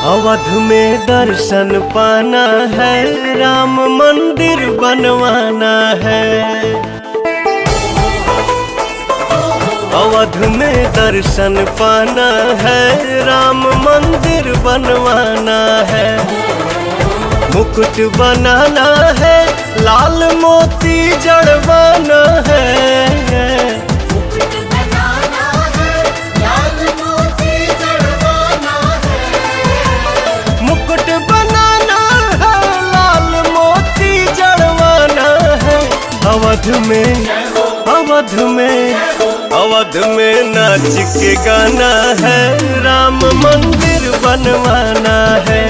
अवध में दर्शन पाना है, राम मंदिर बनवाना है। अवध में दर्शन पाना है, राम मंदिर बनवाना है। मुकुट बनाना है, लाल मोती जड़वाना है। मुकुट बनाना है, लाल मोती जड़वाना है। अवध में नाच के गाना है, राम मंदिर बनवाना है।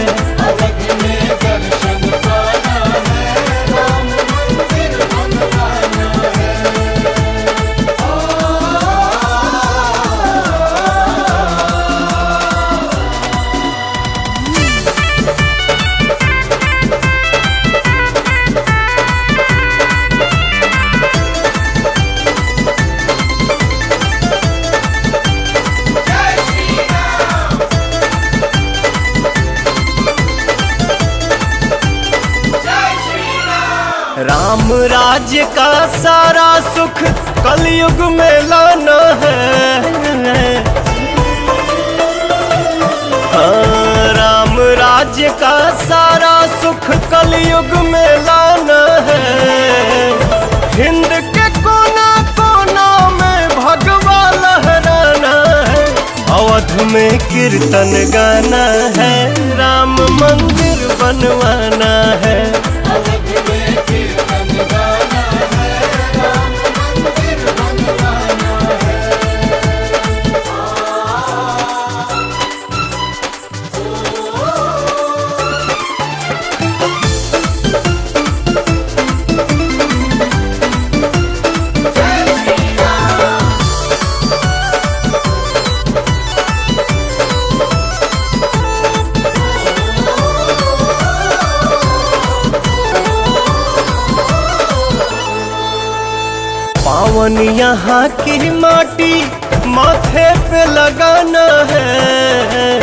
राम राज्य का सारा सुख कलयुग में लाना है। हाँ, राम राज्य का सारा सुख कलयुग में लाना है। हिंद के कोना कोना में भगवा लहराना है। अवध में कीर्तन गाना है, राम मंदिर बनवाना है। पावन यहाँ की माटी माथे पे लगाना है।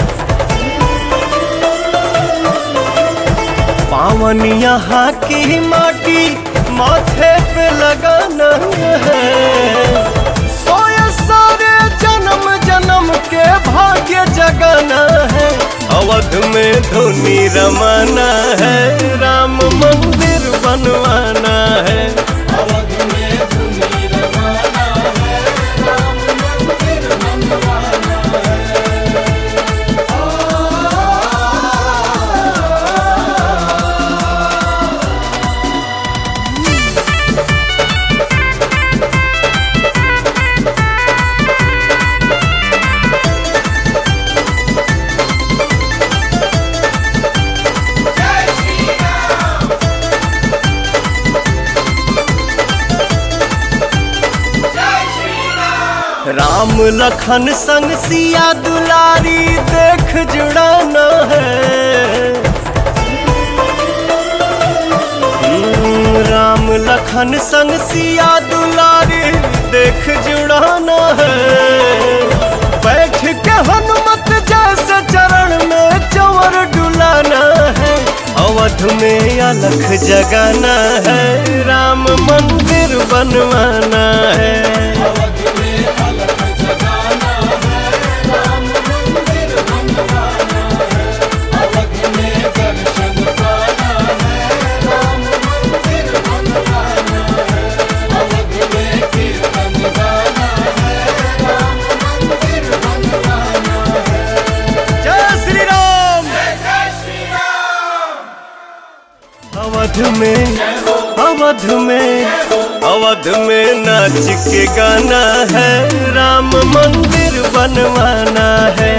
पावन यहाँ की माटी माथे पे लगाना है। सोए सारे जन्म जन्म के भाग्य जगाना है। अवध में धुनी रमाना है, राम मंदिर बनवाना है। राम लखन संग सिया दुलारी देख जुड़ाना है। राम लखन संग सिया दुलारी देख जुड़ाना है। बैठ के हनुमत जैसे चरण में चंवर डुलाना है। अवध में अलख जगाना है, राम मंदिर बनवाना है। अवध में नाच के गाना है, राम मंदिर बनवाना है।